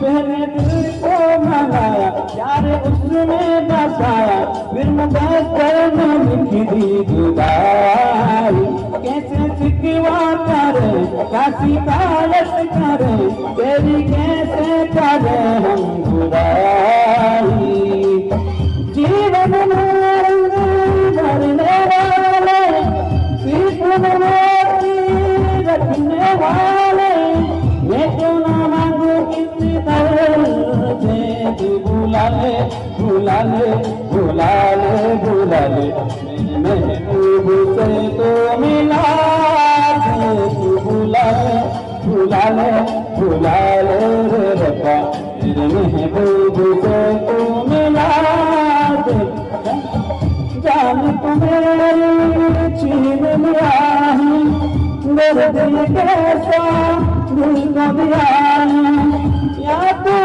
पहले दिल को मनाया, प्यार उसने बसाया, फिर मुकद्दर ने लिख दी जुदाई। कैसे शिकवा करे, कैसी तालत करे, तेरी कैसे करे हम बुराई। जीवन में रंग भरने वाले, सीख मोती रखने वाले, मैं तो ना मांगू किसी तरह से, बुला ले बुला ले बुला ले बुला ले, मेरे महबूब से तो मिला दे। तू बुला ले बुला ले बुला ले रे रब्बा, मेरे महबूब से तो मिला दे। जान तुम्हें छीन लिया है, मेरे दिल कैसा भूल गया, या तो